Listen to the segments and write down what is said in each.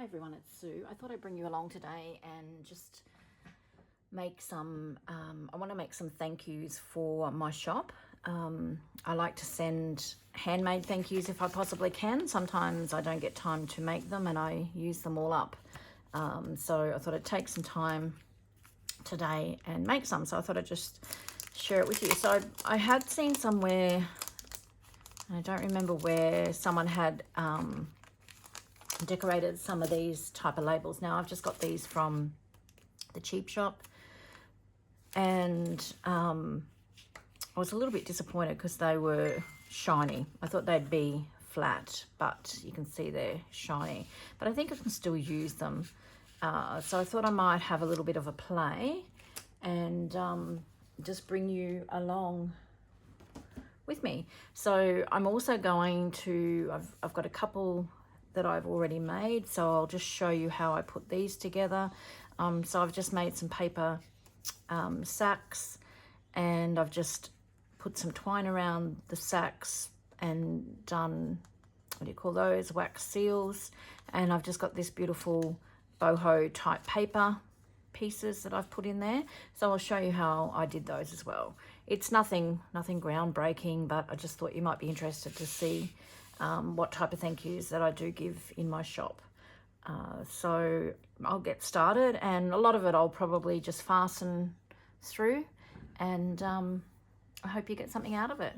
everyone, it's Sue. I thought I'd bring you along today and just make some, I want to make some thank yous for my shop. I like to send handmade thank yous if I possibly can. Sometimes I don't get time to make them and I use them all up. So I thought I'd take some time today and make some. So I thought I'd just share it with you. So I had seen somewhere, I don't remember where, someone had decorated some of these type of labels. Now I've just got these from the cheap shop, and I was a little bit disappointed because they were shiny. I thought they'd be flat, but you can see they're shiny, but I think I can still use them. So I thought I might have a little bit of a play and just bring you along with me. So I'm also going to, I've got a couple that I've already made, so I'll just show you how I put these together. So I've just made some paper sacks, and I've just put some twine around the sacks and done, what do you call those, wax seals, and I've just got this beautiful boho type paper pieces that I've put in there. So I'll show you how I did those as well. It's nothing groundbreaking, but I just thought you might be interested to see what type of thank yous that I do give in my shop. So I'll get started, and a lot of it I'll probably just fasten through, and I hope you get something out of it.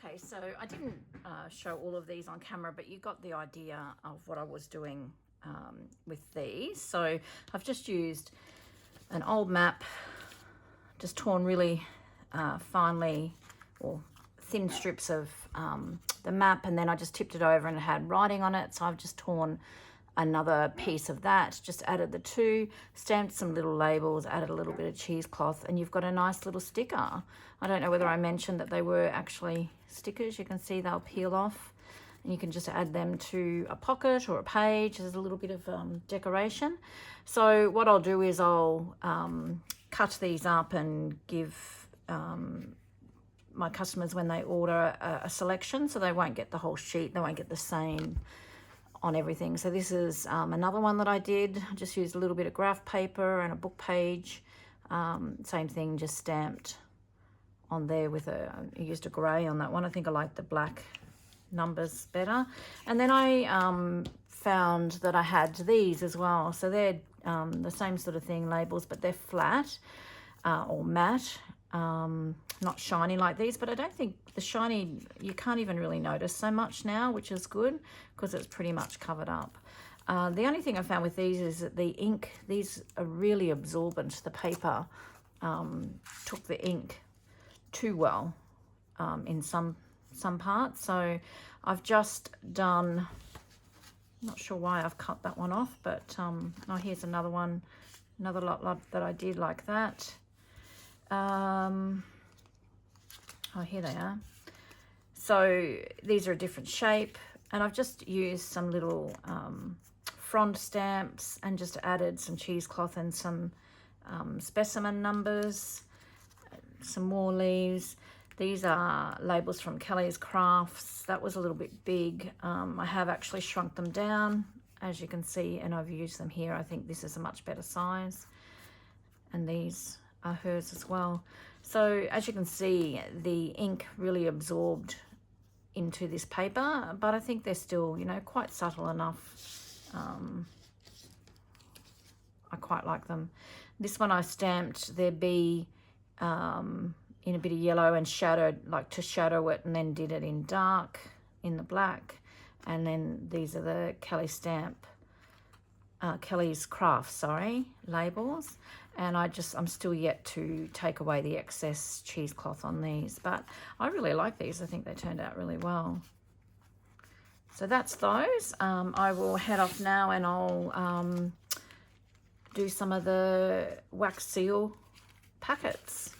Okay, so I didn't show all of these on camera, but you got the idea of what I was doing with these. So I've just used an old map, just torn really finely, or thin strips of the map, and then I just tipped it over and it had writing on it. So I've just torn another piece of that, just added the two, stamped some little labels, added a little bit of cheesecloth, and you've got a nice little sticker. I don't know whether I mentioned that they were actually stickers. You can see they'll peel off, and you can just add them to a pocket or a page. There's a little bit of decoration. So what I'll do is I'll cut these up and give my customers, when they order, a selection, so they won't get the whole sheet, they won't get the same on everything. So this is another one that I did. I just used a little bit of graph paper and a book page. Same thing, just stamped on there with I used a grey on that one. I think I like the black numbers better. And then I found that I had these as well. So they're the same sort of thing, labels, but they're flat or matte. Not shiny like these, but I don't think the shiny, you can't even really notice so much now, which is good because it's pretty much covered up. The only thing I found with these is that the ink, these are really absorbent. The paper took the ink too well in some parts. So I've just done, not sure why I've cut that one off, but oh, here's another one, another lot that I did like that. Oh, here they are. So these are a different shape, and I've just used some little frond stamps and just added some cheesecloth and some specimen numbers, some more leaves. These are labels from Kelly's Crafts. That was a little bit big. I have actually shrunk them down, as you can see, and I've used them here. I think this is a much better size, and these are hers as well. So as you can see, the ink really absorbed into this paper, but I think they're still, you know, quite subtle enough. I quite like them. This one I stamped their bee in a bit of yellow and shadowed, like to shadow it, and then did it in dark in the black. And then these are the Kelly's Crafts, sorry, labels. And I'm still yet to take away the excess cheesecloth on these, but I really like these. I think they turned out really well. So that's those. I will head off now, and I'll do some of the wax seal packets.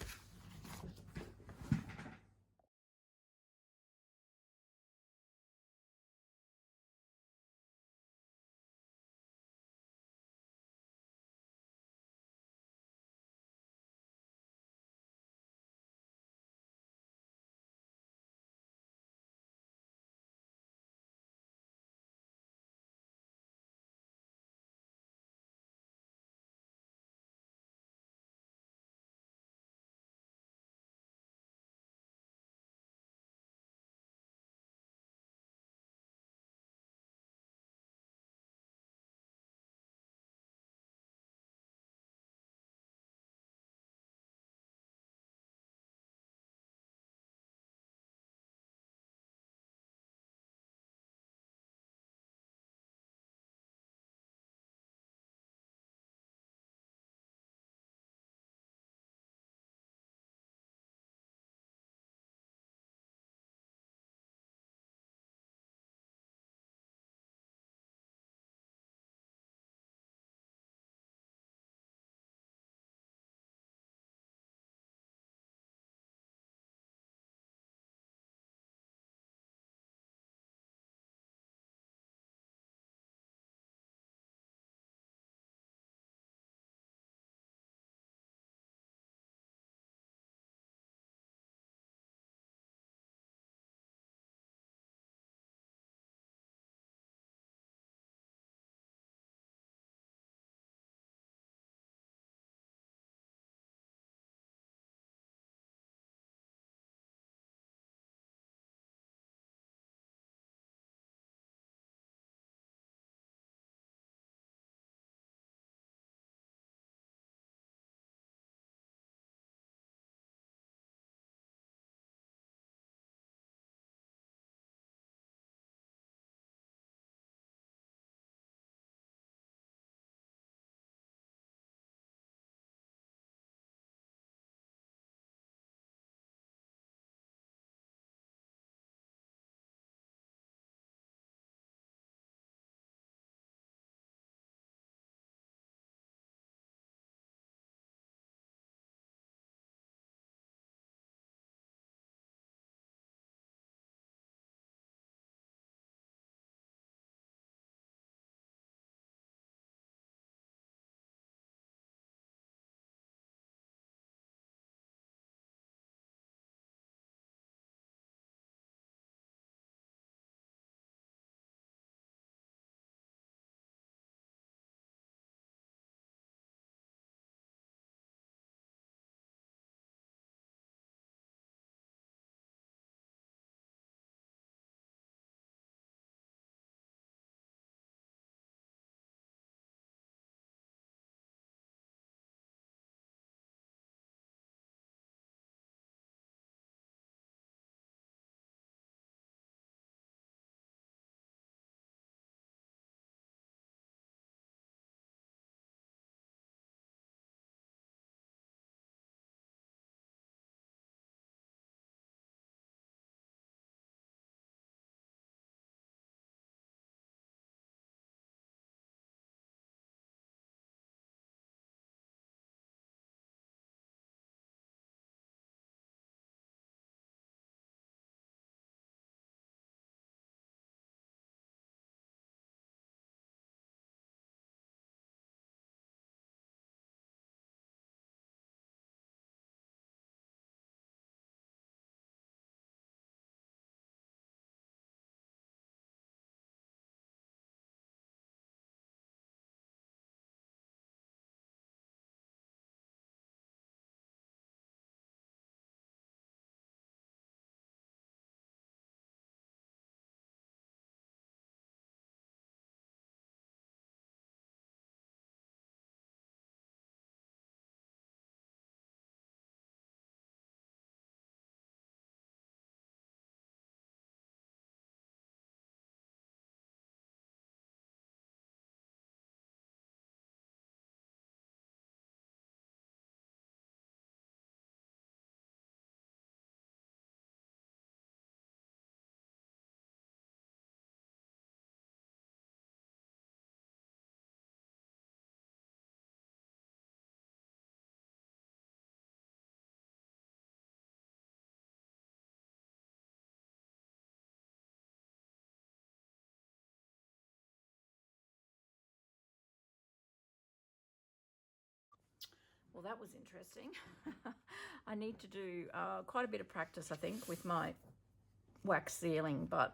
Well, that was interesting. I need to do quite a bit of practice, I think, with my wax sealing, but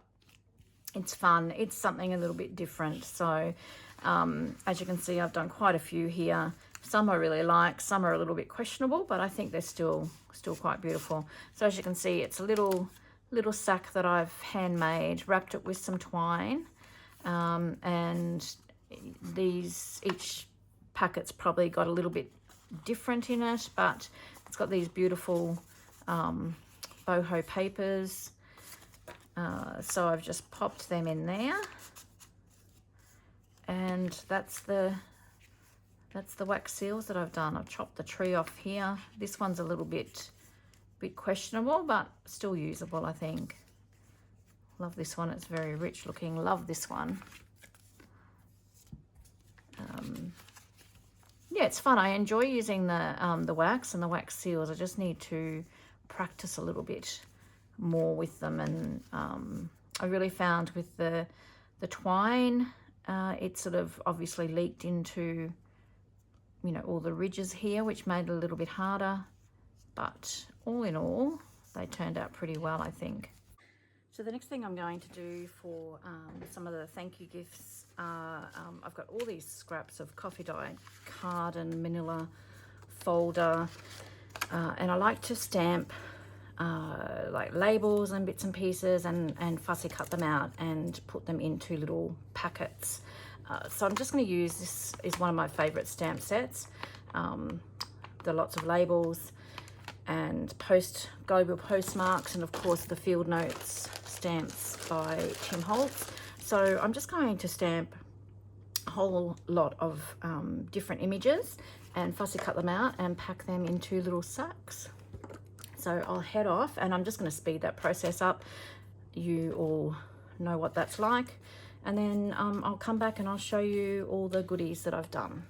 it's fun. It's something a little bit different. So as you can see, I've done quite a few here. Some I really like, some are a little bit questionable, but I think they're still quite beautiful. So as you can see, it's a little sack that I've handmade, wrapped it with some twine, and each packet's probably got a little bit different in it, but it's got these beautiful boho papers. So I've just popped them in there, and that's the wax seals that I've done. I've chopped the tree off here. This one's a little bit questionable, but still usable, I think. Love this one. It's very rich looking. Love this one. Yeah, it's fun. I enjoy using the wax and the wax seals. I just need to practice a little bit more with them, and I really found with the twine, it sort of obviously leaked into, you know, all the ridges here, which made it a little bit harder, but all in all, they turned out pretty well, I think. So the next thing I'm going to do for some of the thank you gifts are, I've got all these scraps of coffee dye card and manila folder, and I like to stamp like labels and bits and pieces, and fussy cut them out and put them into little packets. So I'm just going to use, this is one of my favorite stamp sets, the lots of labels and global postmarks, and of course the field notes stamps by Tim Holtz. So I'm just going to stamp a whole lot of different images and fussy cut them out and pack them into little sacks. So I'll head off, and I'm just going to speed that process up. You all know what that's like. And then I'll come back and I'll show you all the goodies that I've done.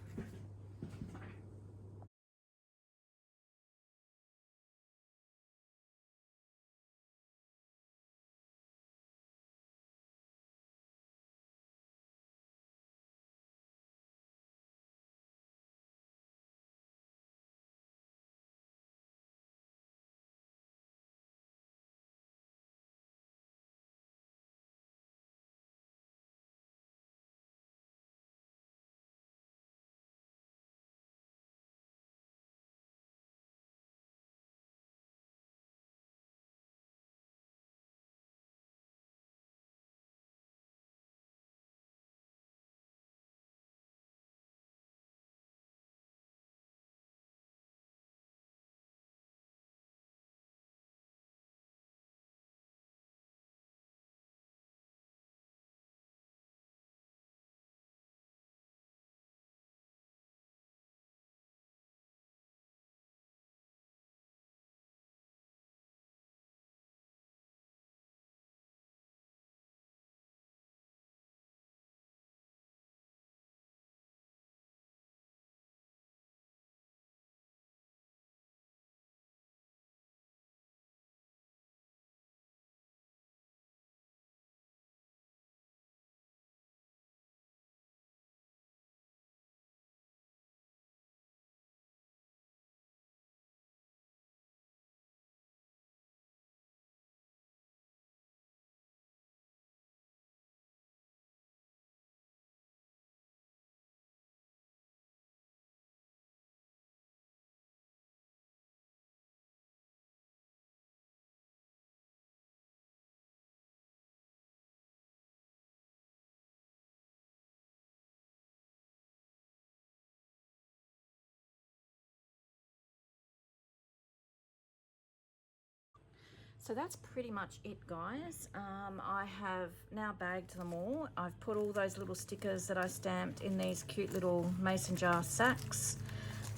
So that's pretty much it, guys. I have now bagged them all. I've put all those little stickers that I stamped in these cute little mason jar sacks.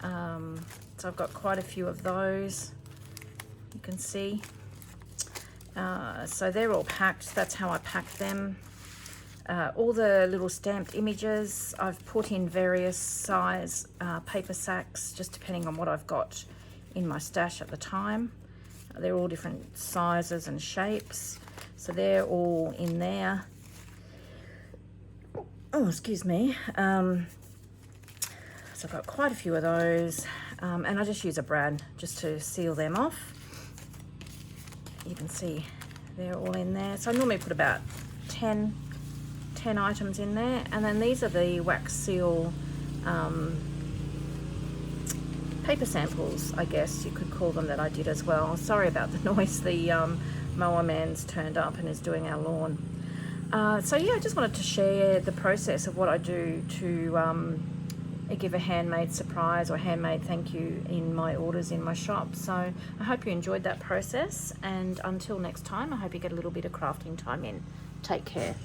So I've got quite a few of those, you can see. So they're all packed. That's how I pack them. All the little stamped images I've put in various size paper sacks, just depending on what I've got in my stash at the time. They're all different sizes and shapes, so they're all in there. Oh, excuse me. So I've got quite a few of those. And I just use a brad just to seal them off. You can see they're all in there. So I normally put about 10 items in there, and then these are the wax seal paper samples, I guess you could call them, that I did as well. Sorry about the noise. The mower man's turned up and is doing our lawn. So yeah, I just wanted to share the process of what I do to give a handmade surprise or handmade thank you in my orders in my shop. So I hope you enjoyed that process, and until next time, I hope you get a little bit of crafting time in. Take care.